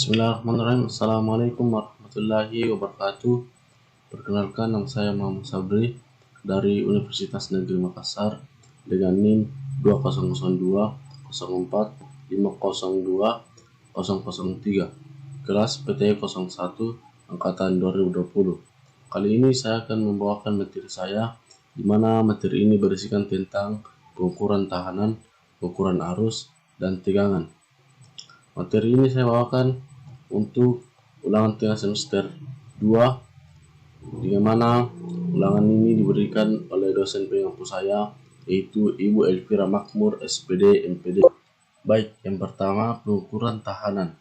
Bismillahirrahmanirrahim. Assalamualaikum warahmatullahi wabarakatuh. Perkenalkan, nama saya Muhammad Sabri dari Universitas Negeri Makassar dengan NIM 2002 04 502 003, kelas PTE 01 angkatan 2020. Kali ini saya akan membawakan materi saya, di mana materi ini berisikan tentang pengukuran tahanan, pengukuran arus, dan tegangan. Materi ini saya bawakan untuk ulangan tengah semester 2, di mana ulangan ini diberikan oleh dosen pengampu saya, yaitu Ibu Elvira Makmur, SPD, MPD. Baik, yang pertama, pengukuran tahanan.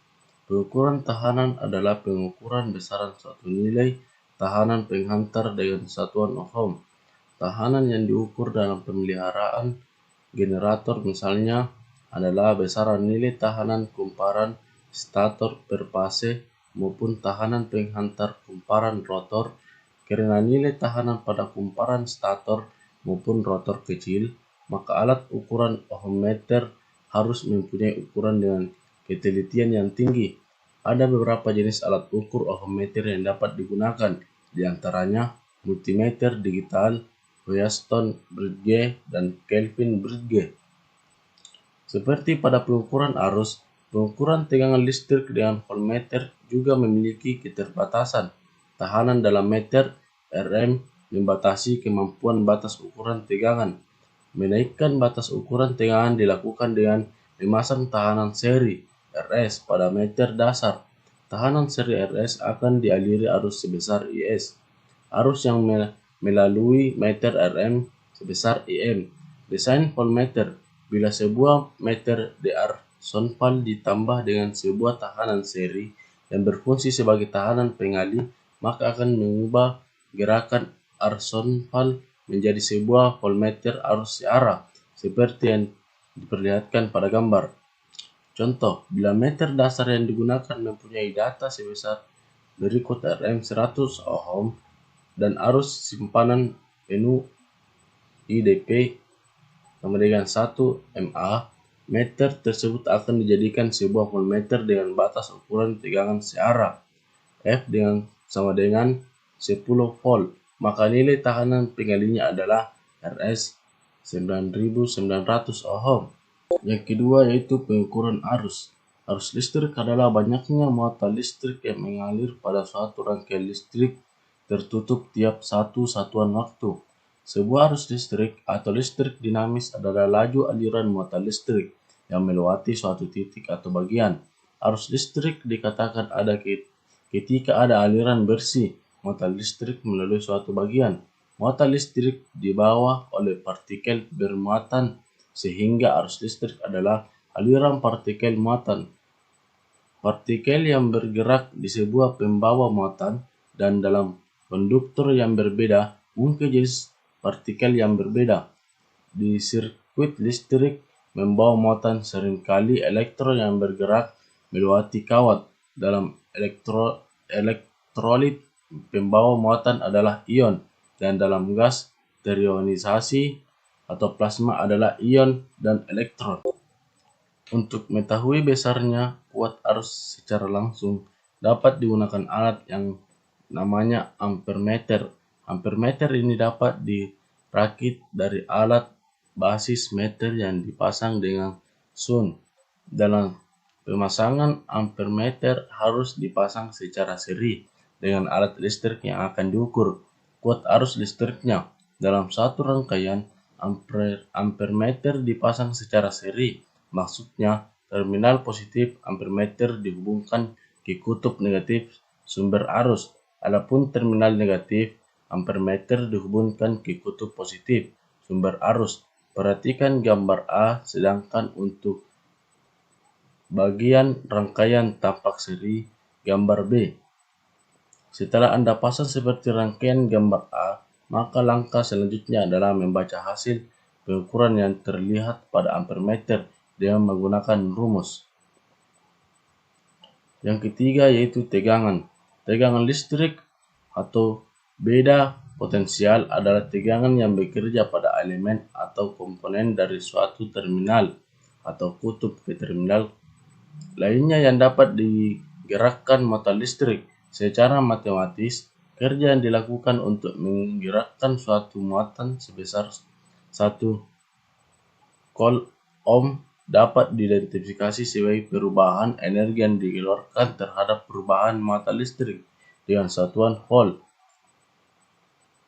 Pengukuran tahanan adalah pengukuran besaran suatu nilai tahanan penghantar dengan satuan ohm. Tahanan yang diukur dalam pemeliharaan generator misalnya adalah besaran nilai tahanan kumparan stator per fase maupun tahanan penghantar kumparan rotor, karena nilai tahanan pada kumparan stator maupun rotor kecil, maka alat ukuran ohmmeter harus mempunyai ukuran dengan ketelitian yang tinggi. Ada beberapa jenis alat ukur ohmmeter yang dapat digunakan, di antaranya multimeter digital, Wheatstone Briggs, dan Kelvin Briggs. Seperti pada pengukuran arus, pengukuran tegangan listrik dengan voltmeter juga memiliki keterbatasan. Tahanan dalam meter Rm membatasi kemampuan batas ukuran tegangan. Menaikkan batas ukuran tegangan dilakukan dengan memasang tahanan seri Rs pada meter dasar. Tahanan seri Rs akan dialiri arus sebesar Is. Arus yang melalui meter Rm sebesar Im. Desain voltmeter. Bila sebuah meter DR Sonval ditambah dengan sebuah tahanan seri yang berfungsi sebagai tahanan pengalih, maka akan mengubah gerakan Sonval menjadi sebuah voltmeter arus searah, seperti yang diperlihatkan pada gambar. Contoh, bila meter dasar yang digunakan mempunyai data sebesar berikut Rm 100 ohm dan arus simpanan penuh IDP sama dengan 1 mA, meter tersebut akan dijadikan sebuah voltmeter dengan batas ukuran tegangan searah F sama dengan 10 volt, maka nilai tahanan pengalihnya adalah Rs 9900 ohm. Yang kedua yaitu pengukuran arus. Arus listrik adalah banyaknya muatan listrik yang mengalir pada suatu rangkaian listrik tertutup tiap satu satuan waktu. Sebuah arus listrik atau listrik dinamis adalah laju aliran muatan listrik yang melewati suatu titik atau bagian. Arus listrik dikatakan ada ketika ada aliran bersih muatan listrik melalui suatu bagian. Muatan listrik dibawa oleh partikel bermuatan, sehingga arus listrik adalah aliran partikel muatan. Partikel yang bergerak di sebuah pembawa muatan dan dalam konduktor yang berbeda mungkin jenis partikel yang berbeda. Di sirkuit listrik membawa muatan seringkali elektron yang bergerak melewati kawat. Dalam elektrolit pembawa muatan adalah ion, dan dalam gas terionisasi atau plasma adalah ion dan elektron. Untuk mengetahui besarnya kuat arus secara langsung, dapat digunakan alat yang namanya ampermeter. Ampermeter ini dapat dirakit dari alat basis meter yang dipasang dengan sun. Dalam pemasangan ampermeter harus dipasang secara seri dengan alat listrik yang akan diukur kuat arus listriknya. Dalam satu rangkaian, ampermeter dipasang secara seri. Maksudnya, terminal positif ampermeter dihubungkan ke kutub negatif sumber arus. Adapun terminal negatif ampermeter dihubungkan ke kutub positif sumber arus. Perhatikan gambar A, sedangkan untuk bagian rangkaian tampak seri gambar B. Setelah Anda pasang seperti rangkaian gambar A, maka langkah selanjutnya adalah membaca hasil pengukuran yang terlihat pada ampermeter dengan menggunakan rumus. Yang ketiga yaitu tegangan. Tegangan listrik atau beda potensial adalah tegangan yang bekerja pada elemen atau komponen dari suatu terminal atau kutub ke terminal lainnya yang dapat gerakan motor listrik. Secara matematis, kerja yang dilakukan untuk menggerakkan suatu muatan sebesar 1 ohm dapat diidentifikasi sebagai perubahan energi yang dikeluarkan terhadap perubahan muatan listrik dengan satuan volt.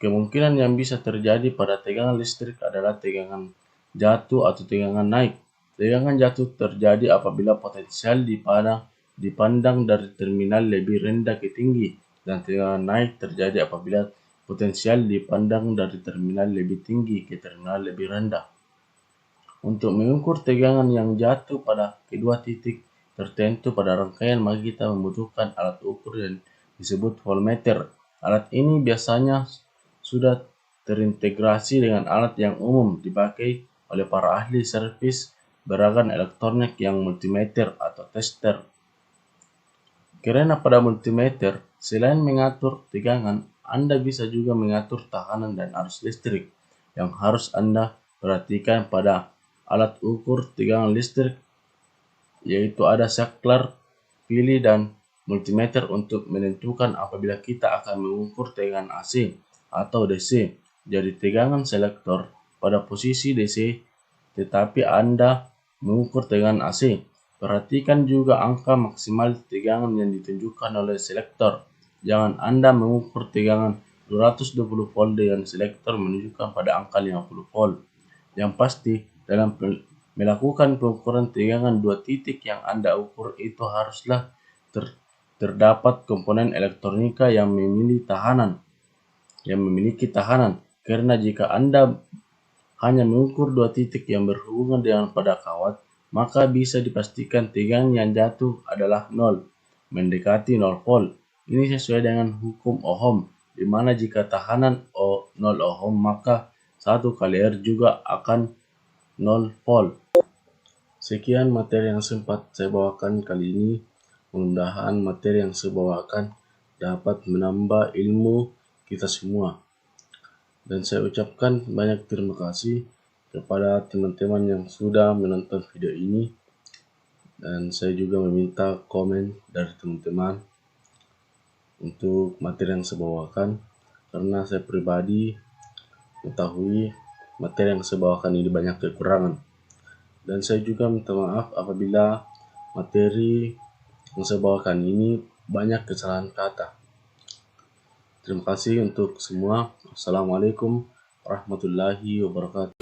Kemungkinan yang bisa terjadi pada tegangan listrik adalah tegangan jatuh atau tegangan naik. Tegangan jatuh terjadi apabila potensial dipandang dari terminal lebih rendah ke tinggi, dan tegangan naik terjadi apabila potensial dipandang dari terminal lebih tinggi ke terminal lebih rendah. Untuk mengukur tegangan yang jatuh pada kedua titik tertentu pada rangkaian, maka kita membutuhkan alat ukur yang disebut voltmeter. Alat ini biasanya sudah terintegrasi dengan alat yang umum dipakai oleh para ahli servis beragam elektronik yang multimeter atau tester. Karena pada multimeter, selain mengatur tegangan, Anda bisa juga mengatur tekanan dan arus listrik. Yang harus Anda perhatikan pada alat ukur tegangan listrik yaitu ada saklar, pilih, dan multimeter untuk menentukan apabila kita akan mengukur tegangan AC atau DC. Jadi tegangan selektor pada posisi DC, tetapi Anda mengukur tegangan AC. Perhatikan juga angka maksimal tegangan yang ditunjukkan oleh selektor. Jangan Anda mengukur tegangan 220 volt dengan selektor menunjukkan pada angka 50 volt. Yang pasti, dalam melakukan pengukuran tegangan dua titik yang Anda ukur itu haruslah terdapat komponen elektronika yang memiliki tahanan. Karena jika Anda hanya mengukur dua titik yang berhubungan dengan pada kawat, maka bisa dipastikan tegangan yang jatuh adalah 0, mendekati 0 volt. Ini sesuai dengan hukum Ohm, di mana jika tahanan 0 ohm, maka 1 kali R juga akan 0 volt. Sekian materi yang sempat saya bawakan kali ini. Mudah-mudahan materi yang saya bawakan dapat menambah ilmu kita semua. Dan saya ucapkan banyak terima kasih kepada teman-teman yang sudah menonton video ini. Dan saya juga meminta komen dari teman-teman untuk materi yang saya bawakan, karena saya pribadi mengetahui materi yang saya bawakan ini banyak kekurangan. Dan saya juga minta maaf apabila materi yang saya bawakan ini banyak kesalahan kata. Terima kasih untuk semua. Assalamualaikum warahmatullahi wabarakatuh.